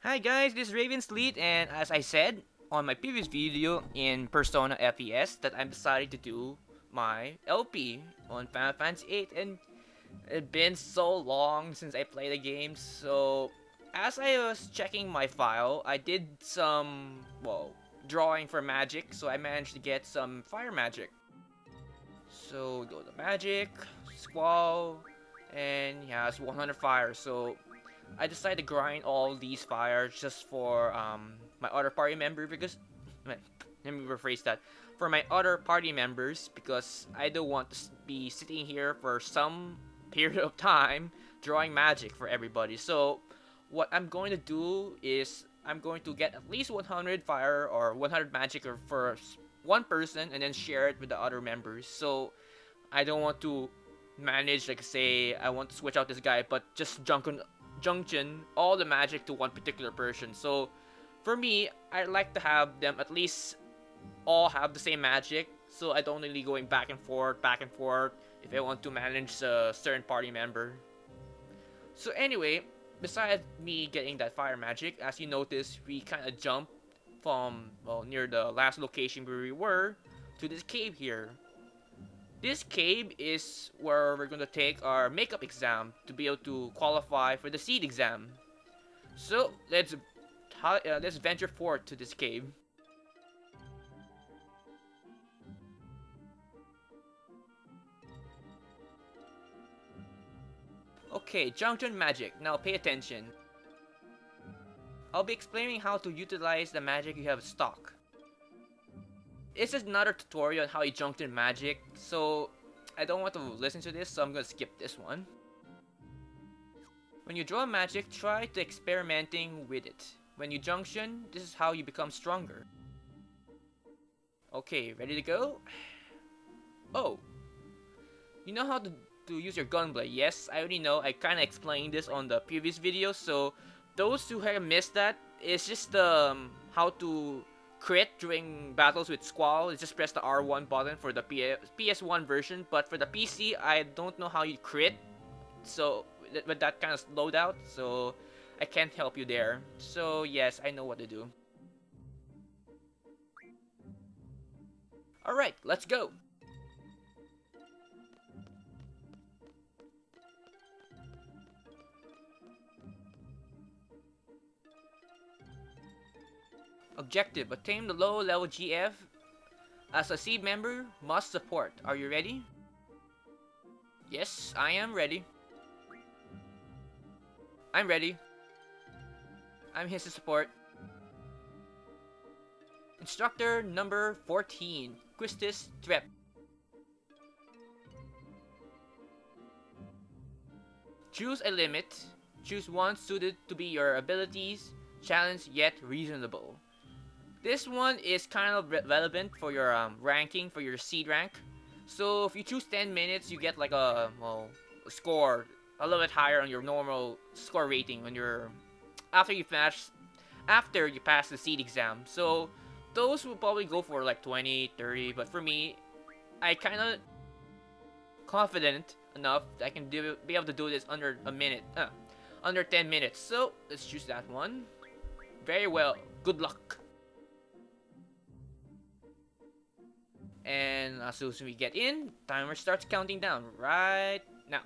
Hi guys, this is Raven Sleet, and as I said on my previous video in Persona FES that I'm decided to do my LP on Final Fantasy VIII, and it's been so long since I played the game, so as I was checking my file, I did some, drawing for magic, so I managed to get some fire magic. So go to magic, squall, and yeah, it's 100 fire, so I decided to grind all these fires just for my other party member because let me rephrase that, for my other party members, because I don't want to be sitting here for some period of time drawing magic for everybody. So what I'm going to do is I'm going to get at least 100 fire or 100 magic for one person and then share it with the other members. So I don't want to manage, like, say I want to switch out this guy but just junction all the magic to one particular person. So for me, I like to have them at least all have the same magic, so I don't really going back and forth if I want to manage a certain party member. So anyway, besides me getting that fire magic, as you notice, we kind of jumped from, near the last location where we were to this cave here. This cave is where we're going to take our makeup exam to be able to qualify for the seed exam. So let's venture forth to this cave. Okay, junction magic. Now pay attention. I'll be explaining how to utilize the magic you have stock. This is another tutorial on how you junction magic, so I don't want to listen to this, so I'm gonna skip this one. When you draw magic, try to experimenting with it. When you junction, this is how you become stronger. Okay, ready to go? Oh, you know how to use your gunblade? Yes, I already know. I kinda explained this on the previous video, so those who have missed that, it's just how to crit during battles with Squall. Just press the R1 button for the PS1 version, but for the PC, I don't know how you crit, so with that kind of loadout, so I can't help you there. So yes, I know what to do. Alright, let's go! Objective, attain the low level GF as a seed member must support. Are you ready? Yes, I am ready. I'm ready. I'm here to support. Instructor number 14, Quistis Trep. Choose a limit. Choose one suited to be your abilities, challenge yet reasonable. This one is kind of relevant for your ranking, for your seed rank. So if you choose 10 minutes, you get like a score a little bit higher on your normal score rating when you're after you pass the seed exam. So those will probably go for like 20, 30, but for me, I kind of confident enough that I can be able to do this under a minute, under 10 minutes. So let's choose that one. Very well. Good luck. And as soon as we get in, timer starts counting down right now.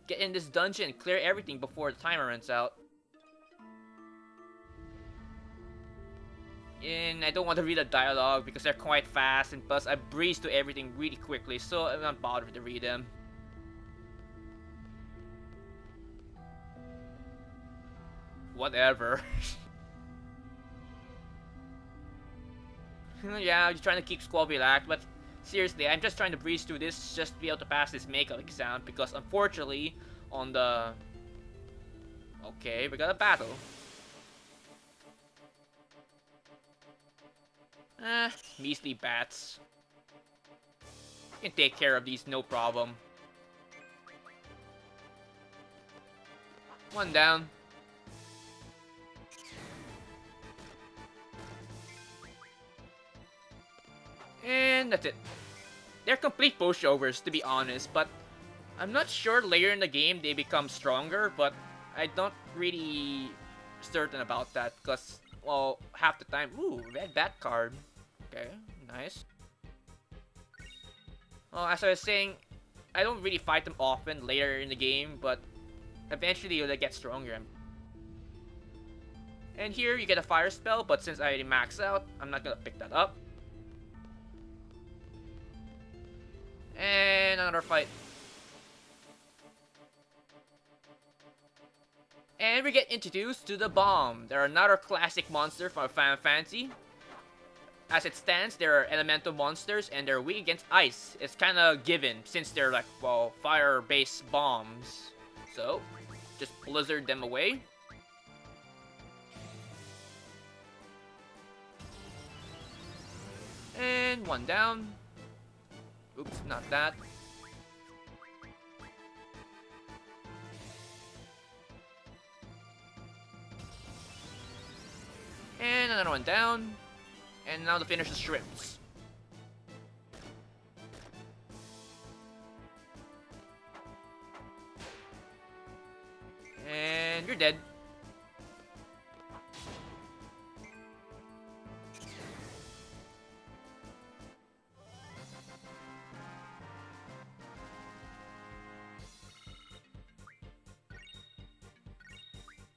Get in this dungeon, clear everything before the timer runs out. And I don't want to read the dialogue because they're quite fast, and plus I breeze to everything really quickly, so I'm not bothered to read them. Whatever. Yeah, you're trying to keep Squall relaxed, but seriously, I'm just trying to breeze through this just to be able to pass this makeup exam, because unfortunately, on the... Okay, we got a battle. Measly bats. You can take care of these, no problem. One down. And that's it. They're complete pushovers, to be honest, but I'm not sure later in the game they become stronger, but I don't really certain about that because, well, half the time, ooh, red bat card. Okay, nice. Well, as I was saying, I don't really fight them often later in the game, but eventually you'll get stronger. And here you get a fire spell, but since I already maxed out, I'm not gonna pick that up. And another fight. And we get introduced to the bomb. They're another classic monster from Final Fantasy. As it stands, they're elemental monsters and they're weak against ice. It's kind of given since they're like, well, fire-based bombs. So, just blizzard them away. And one down. Oops, not that. And another one down. And now to finish the shrimps. And you're dead.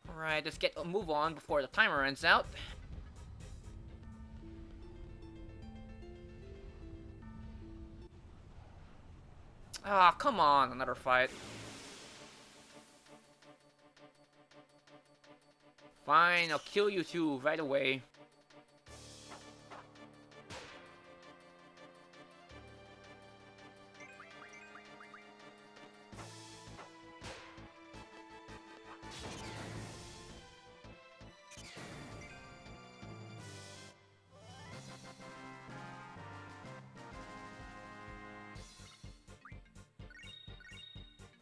Alright, let's move on before the timer runs out. Ah, oh, come on, another fight. Fine, I'll kill you too right away.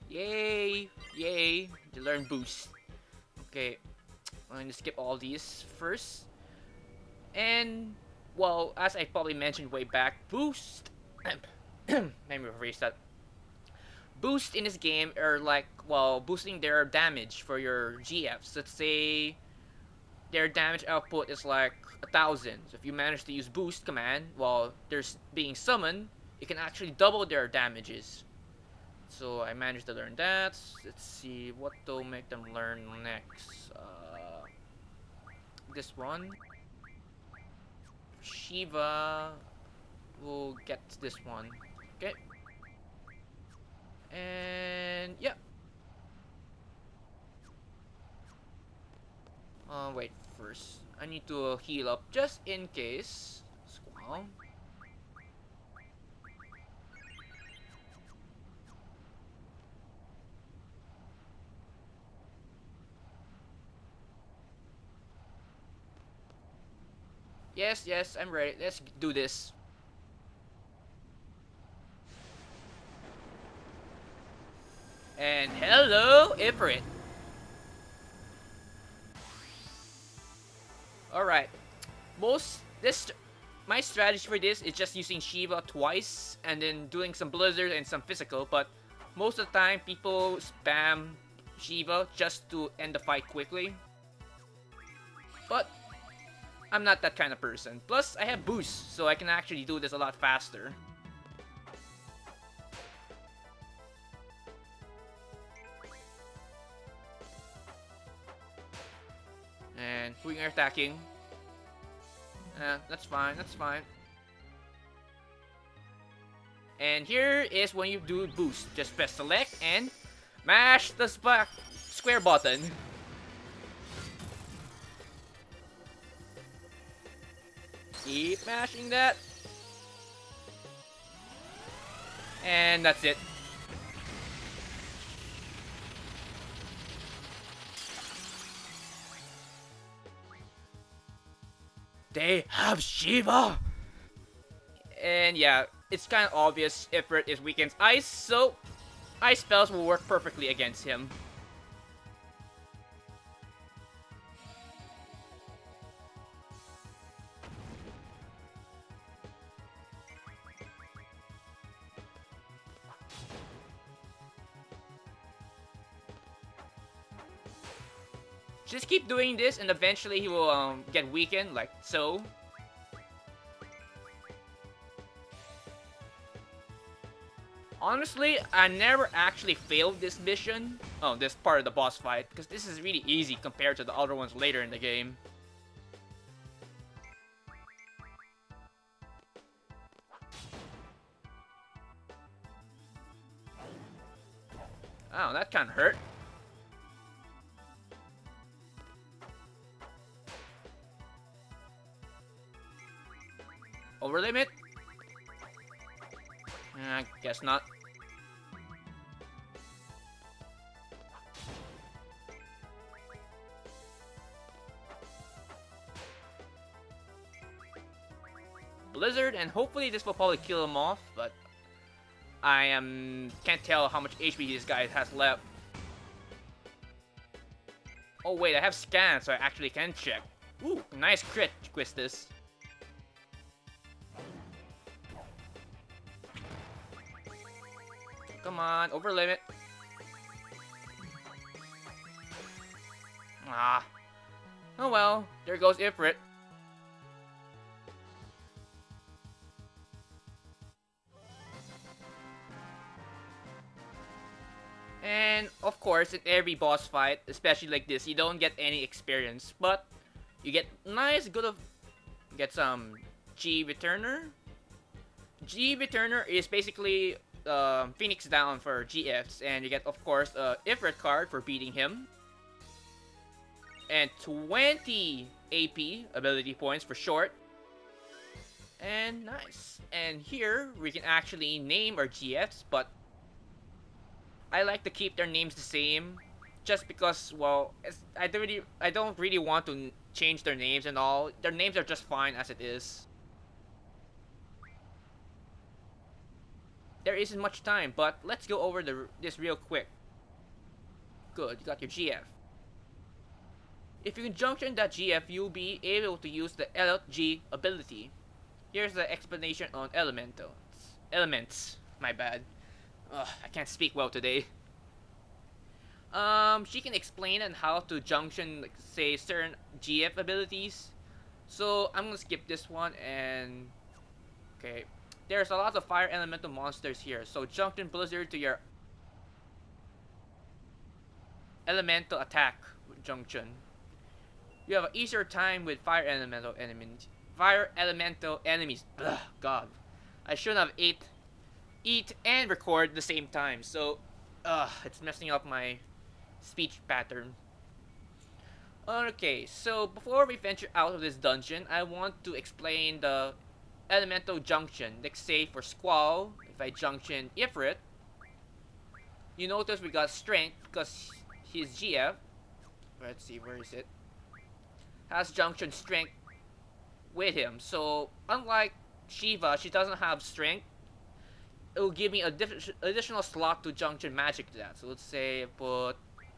Yay! Yay! To learn boost. Okay, I'm gonna skip all these first. And, well, as I probably mentioned way back, boost... Let me rephrase that. Boost in this game are like, well, boosting their damage for your GFs. Let's say their damage output is like 1,000. So if you manage to use boost command while they're being summoned, it can actually double their damages. So I managed to learn that. Let's see what to make them learn next. This one. Shiva will get this one. Okay. And yeah. Wait, first I need to heal up just in case. Squall. Yes, yes, I'm ready. Let's do this. And hello, Ifrit. Alright. My strategy for this is just using Shiva twice and then doing some blizzard and some physical, but most of the time people spam Shiva just to end the fight quickly. But I'm not that kind of person. Plus, I have boost, so I can actually do this a lot faster. And we are attacking. That's fine, that's fine. And here is when you do boost. Just press select and mash the square button. Keep mashing that. And that's it. They have Shiva! And yeah, it's kind of obvious Ifrit is weak against ice, so ice spells will work perfectly against him. Just keep doing this and eventually he will get weakened, like so. Honestly, I never actually failed this mission. Oh, this part of the boss fight, because this is really easy compared to the other ones later in the game. Oh, that kind of hurt. Over limit? I guess not. Blizzard, and hopefully this will probably kill him off, but I can't tell how much HP this guy has left. Oh wait, I have scan, so I actually can check. Ooh, nice crit, Quistis. Come on, over limit. Ah. Oh well, there goes Ifrit. And of course, in every boss fight, especially like this, you don't get any experience, but you get get some G Returner. G Returner is basically Phoenix down for GFs, and you get of course a Ifrit card for beating him, and 20 AP ability points for short. And nice. And here we can actually name our GFs, but I like to keep their names the same, just because, well, I don't really want to change their names and all. Their names are just fine as it is. There isn't much time, but let's go over this real quick. Good, you got your GF. If you can junction that GF, you'll be able to use the LG ability. Here's the explanation on elements. My bad. Ugh, I can't speak well today. She can explain on how to junction, like, say, certain GF abilities. So I'm gonna skip this one and okay. There's a lot of fire elemental monsters here. So junction Blizzard to your elemental attack junction. You have an easier time with fire elemental enemies. Ugh, God, I shouldn't have eat and record at the same time, so it's messing up my speech pattern. Okay, so before we venture out of this dungeon, I want to explain the elemental junction. Like say for Squall, if I junction Ifrit, you notice we got strength because his GF, let's see, where is it, has junction strength with him. So unlike Shiva, she doesn't have strength. It will give me a additional slot to junction magic to that. So let's say I put,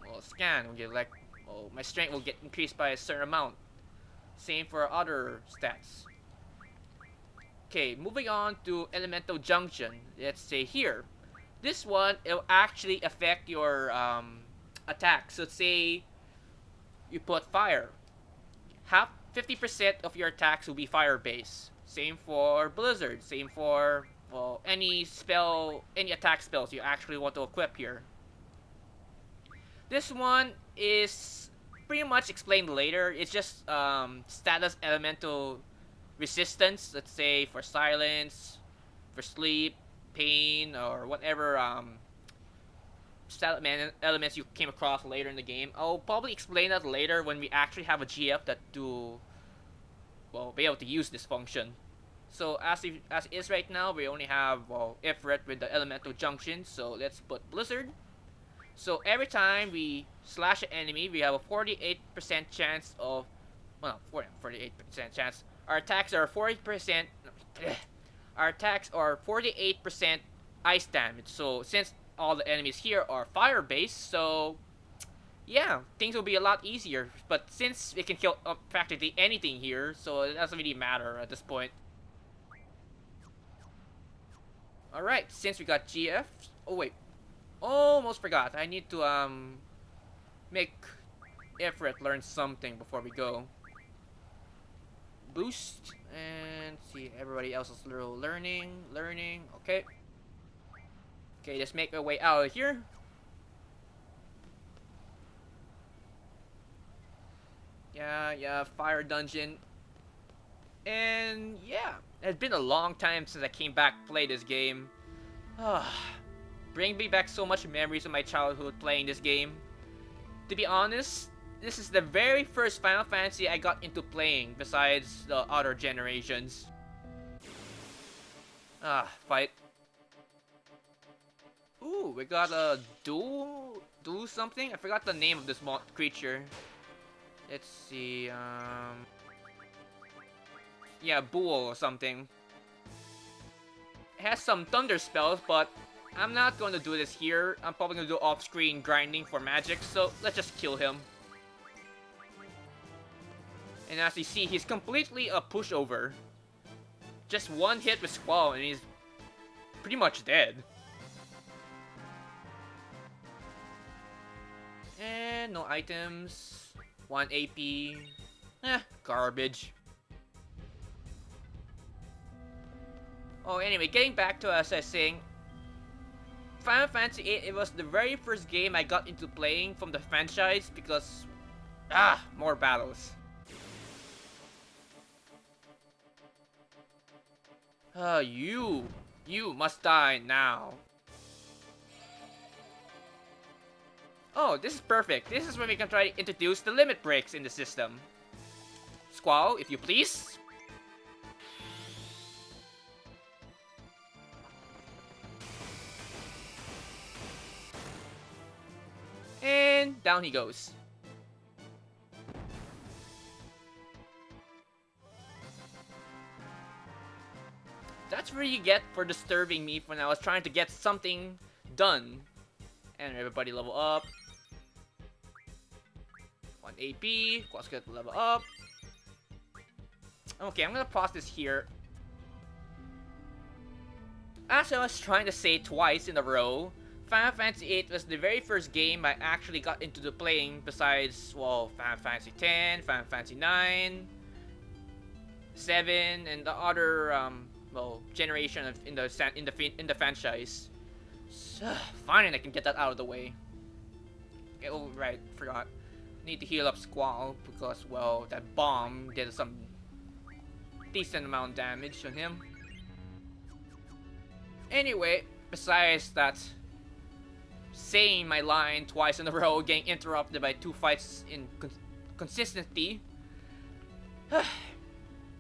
well, scan will give like, oh, my strength will get increased by a certain amount. Same for other stats. Okay, moving on to elemental junction. Let's say here, this one, it will actually affect your attack. So let's say you put fire. 50% of your attacks will be fire based. Same for Blizzard. Same for, well, any attack spells you actually want to equip here. This one is pretty much explained later. It's just status elemental resistance. Let's say for silence, for sleep, pain, or whatever stat elements you came across later in the game. I'll probably explain that later when we actually have a GF that to, well, be able to use this function. So as it is right now, we only have, well, Ifrit with the elemental junction. So let's put Blizzard. So every time we slash an enemy, we have a 48% chance of, well, 48% chance. Our attacks are 40%. Our attacks are 48% ice damage. So since all the enemies here are fire based, so yeah, things will be a lot easier. But since it can kill practically anything here, so it doesn't really matter at this point. Alright, since we got GF, oh wait, almost forgot. I need to make Ifrit learn something before we go. Boost, and see, everybody else is learning, okay. Okay, let's make our way out of here. Yeah, fire dungeon. And yeah, it's been a long time since I came back to play this game. Bring me back so much memories of my childhood playing this game. To be honest, this is the very first Final Fantasy I got into playing besides the other generations. Fight. Ooh, we got a do something? I forgot the name of this creature. Let's see, yeah, Bull or something. It has some thunder spells, but I'm not going to do this here. I'm probably going to do off-screen grinding for magic, so let's just kill him. And as you see, he's completely a pushover. Just one hit with Squall and he's pretty much dead. And no items. 1 AP. Garbage. Oh, anyway, getting back to as I was saying, Final Fantasy VIII, it was the very first game I got into playing from the franchise because, more battles. You must die now. Oh, this is perfect. This is when we can try to introduce the limit breaks in the system. Squall, if you please. And down he goes. That's what you get for disturbing me when I was trying to get something done. And everybody level up. 1 AP. Let's get level up. Okay, I'm gonna pause this here. As I was trying to say twice in a row, Final Fantasy VIII was the very first game I actually got into the playing besides, well, Final Fantasy X, Final Fantasy IX, 7, and the other, well, generation of in the franchise. So, fine, I can get that out of the way. Okay, oh, right, forgot. Need to heal up Squall because, well, that bomb did some decent amount of damage on him. Anyway, besides that, saying my line twice in a row, getting interrupted by 2 fights in consistency.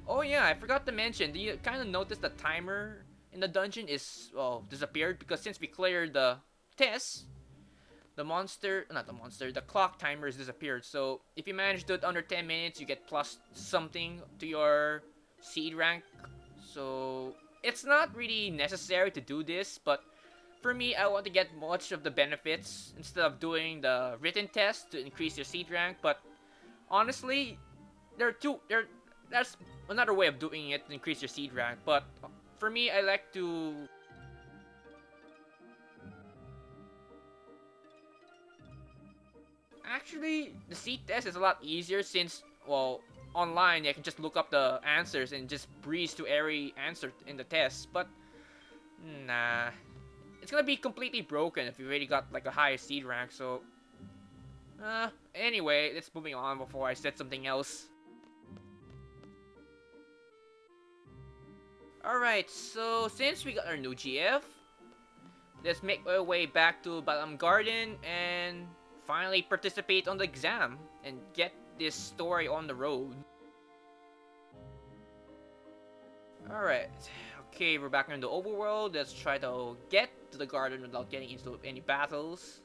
Oh yeah, I forgot to mention, do you kind of notice the timer in the dungeon is, well, disappeared? Because since we cleared the test, the clock timer has disappeared. So if you manage to do it under 10 minutes, you get plus something to your seed rank. So it's not really necessary to do this, but for me, I want to get much of the benefits instead of doing the written test to increase your seed rank. But honestly, that's another way of doing it to increase your seed rank. But for me, I like to actually, the seed test is a lot easier since, well, online you can just look up the answers and just breeze to every answer in the test. But nah, it's gonna be completely broken if you already got like a higher seed rank. So anyway, let's moving on before I said something else. Alright, so since we got our new GF, let's make our way back to Balam Garden and finally participate on the exam and get this story on the road. Alright, okay, we're back in the overworld. Let's try to get to the garden without getting into any battles.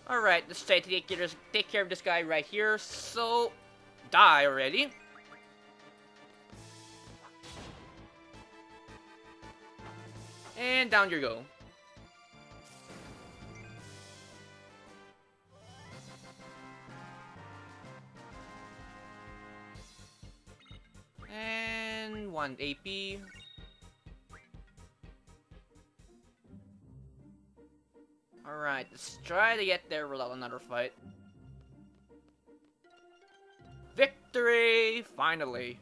Alright, let's try to take care of this guy right here. So, die already. And down you go. And 1 AP. Alright, let's try to get there without another fight. Victory! Finally!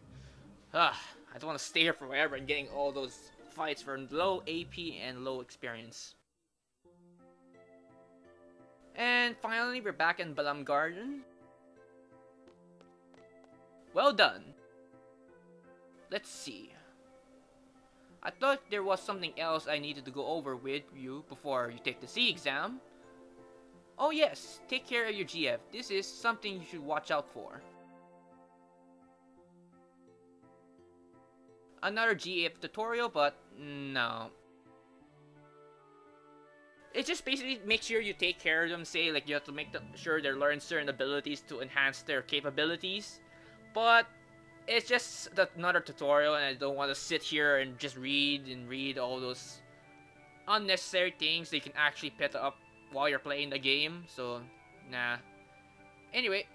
I don't want to stay here forever and getting all those fights for low AP and low experience. And finally, we're back in Balam Garden. Well done. Let's see. I thought there was something else I needed to go over with you before you take the C exam. Oh yes, take care of your GF. This is something you should watch out for. Another GF tutorial, but no. It just basically makes sure you take care of them. Say, like, you have to make sure they learn certain abilities to enhance their capabilities. But it's just another tutorial, and I don't want to sit here and just read all those unnecessary things that you can actually pick up while you're playing the game. So, nah. Anyway,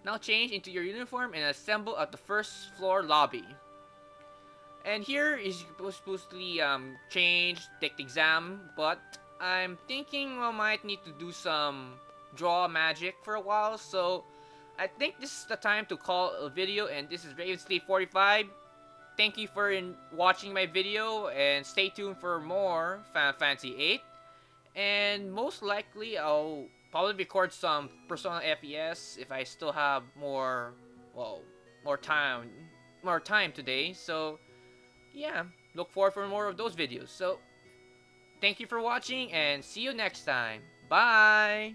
now change into your uniform and assemble at the first floor lobby. And here is supposed to change, take the exam, but I'm thinking I might need to do some draw magic for a while, so I think this is the time to call a video, and this is RavensLeaf45. Thank you for watching my video, and stay tuned for more Final Fantasy VIII. And most likely, I'll probably record some Persona FES if I still have more time today. So yeah, look forward for more of those videos. So thank you for watching, and see you next time. Bye!